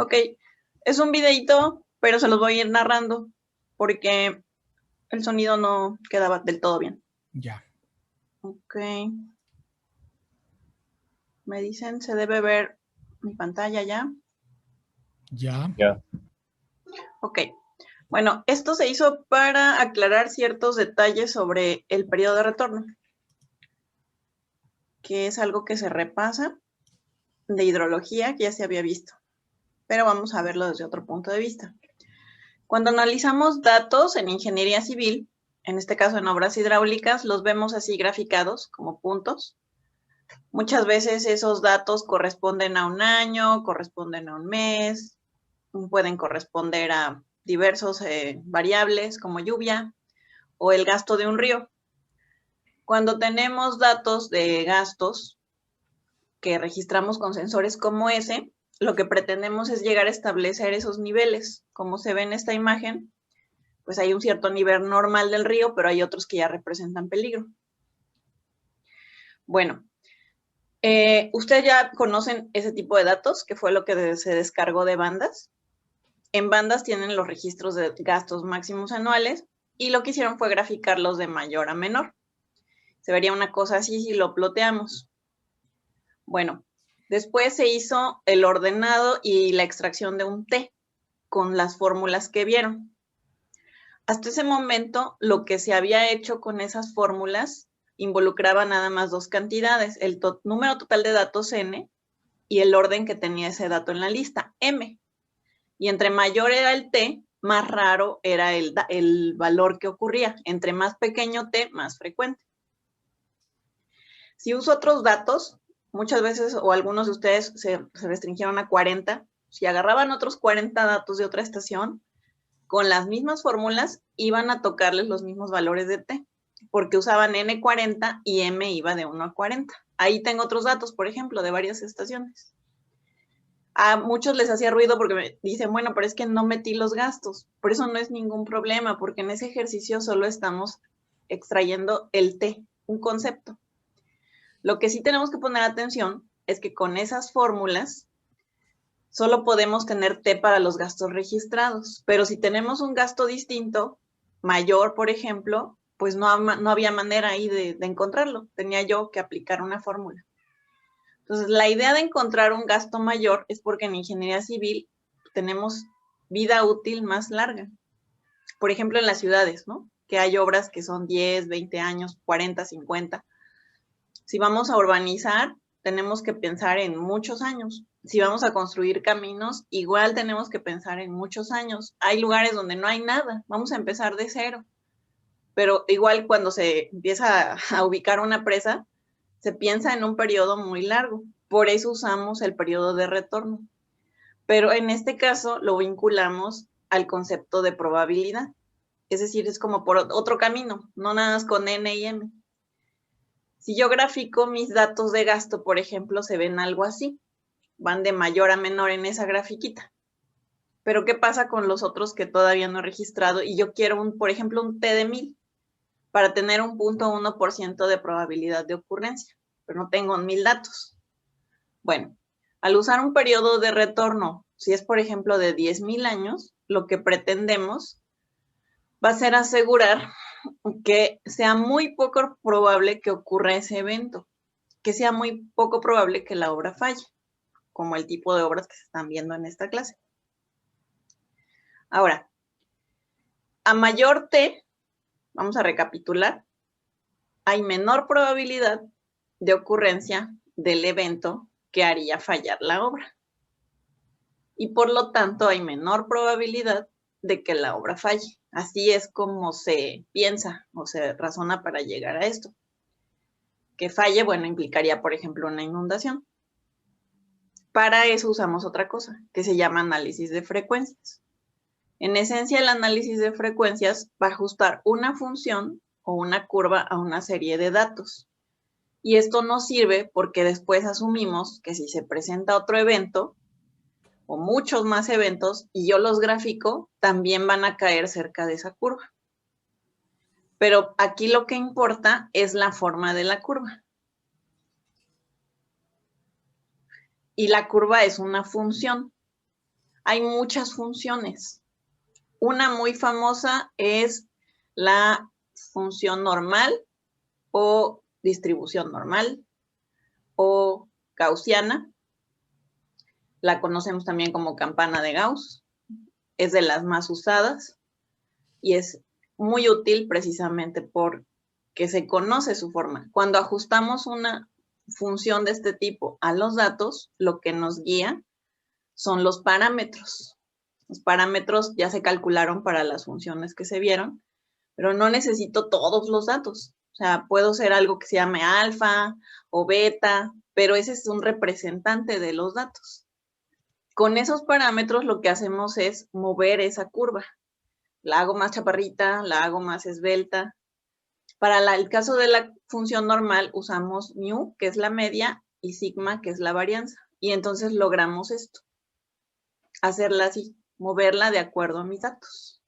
Ok, es un videito, pero se los voy a ir narrando porque el sonido no quedaba del todo bien. Ya. Ok. Me dicen, se debe ver mi pantalla ya. Ya. Ya. Ok. Bueno, esto se hizo para aclarar ciertos detalles sobre el periodo de retorno, que es algo que se repasa de hidrología, que ya se había visto, pero vamos a verlo desde otro punto de vista. Cuando analizamos datos en ingeniería civil, en este caso en obras hidráulicas, los vemos así graficados como puntos. Muchas veces esos datos corresponden a un año, corresponden a un mes, pueden corresponder a diversos variables como lluvia o el gasto de un río. Cuando tenemos datos de gastos que registramos con sensores como ese, lo que pretendemos es llegar a establecer esos niveles. Como se ve en esta imagen, pues hay un cierto nivel normal del río, pero hay otros que ya representan peligro. Bueno, ustedes ya conocen ese tipo de datos, que fue lo que se descargó de bandas. En bandas tienen los registros de gastos máximos anuales y lo que hicieron fue graficarlos de mayor a menor. Se vería una cosa así si lo ploteamos. Bueno, después se hizo el ordenado y la extracción de un T con las fórmulas que vieron. Hasta ese momento, lo que se había hecho con esas fórmulas involucraba nada más dos cantidades, el número total de datos N y el orden que tenía ese dato en la lista, M. Y entre mayor era el T, más raro era el valor que ocurría. Entre más pequeño T, más frecuente. Si uso otros datos, muchas veces o algunos de ustedes se restringieron a 40, si agarraban otros 40 datos de otra estación, con las mismas fórmulas iban a tocarles los mismos valores de T, porque usaban N40 y M iba de 1 a 40. Ahí tengo otros datos, por ejemplo, de varias estaciones. A muchos les hacía ruido porque me dicen, bueno, pero es que no metí los gastos. Por eso no es ningún problema, porque en ese ejercicio solo estamos extrayendo el T, un concepto. Lo que sí tenemos que poner atención es que con esas fórmulas solo podemos tener T para los gastos registrados, pero si tenemos un gasto distinto, mayor, por ejemplo, pues no había manera ahí de encontrarlo. Tenía yo que aplicar una fórmula. Entonces, la idea de encontrar un gasto mayor es porque en ingeniería civil tenemos vida útil más larga. Por ejemplo, en las ciudades, ¿no? Que hay obras que son 10, 20 años, 40, 50. Si vamos a urbanizar, tenemos que pensar en muchos años. Si vamos a construir caminos, igual tenemos que pensar en muchos años. Hay lugares donde no hay nada, vamos a empezar de cero. Pero igual cuando se empieza a ubicar una presa, se piensa en un periodo muy largo. Por eso usamos el periodo de retorno. Pero en este caso lo vinculamos al concepto de probabilidad. Es decir, es como por otro camino, no nada más con N y M. Si yo grafico mis datos de gasto, por ejemplo, se ven algo así. Van de mayor a menor en esa grafiquita. Pero ¿qué pasa con los otros que todavía no he registrado? Y yo quiero, por ejemplo, un T de 1000 para tener un 0.1% de probabilidad de ocurrencia. Pero no tengo 1000 datos. Bueno, al usar un periodo de retorno, si es, por ejemplo, de 10,000 años, lo que pretendemos va a ser asegurar que sea muy poco probable que ocurra ese evento, que sea muy poco probable que la obra falle, como el tipo de obras que se están viendo en esta clase. Ahora, a mayor T, vamos a recapitular, hay menor probabilidad de ocurrencia del evento que haría fallar la obra. Y por lo tanto hay menor probabilidad de que la obra falle. Así es como se piensa o se razona para llegar a esto. Que falle, bueno, implicaría, por ejemplo, una inundación. Para eso usamos otra cosa, que se llama análisis de frecuencias. En esencia, el análisis de frecuencias va a ajustar una función o una curva a una serie de datos. Y esto nos sirve porque después asumimos que si se presenta otro evento, o muchos más eventos, y yo los grafico, también van a caer cerca de esa curva. Pero aquí lo que importa es la forma de la curva. Y la curva es una función. hay muchas funciones. Una muy famosa es la función normal o distribución normal o gaussiana. La conocemos también como campana de Gauss. Es de las más usadas y es muy útil precisamente porque se conoce su forma. Cuando ajustamos una función de este tipo a los datos, lo que nos guía son los parámetros. Los parámetros ya se calcularon para las funciones que se vieron, pero no necesito todos los datos. O sea, puedo ser algo que se llame alfa o beta, pero ese es un representante de los datos. Con esos parámetros lo que hacemos es mover esa curva. La hago más chaparrita, la hago más esbelta. Para el caso de la función normal usamos mu, que es la media, y sigma, que es la varianza. Y entonces logramos esto, hacerla así, moverla de acuerdo a mis datos.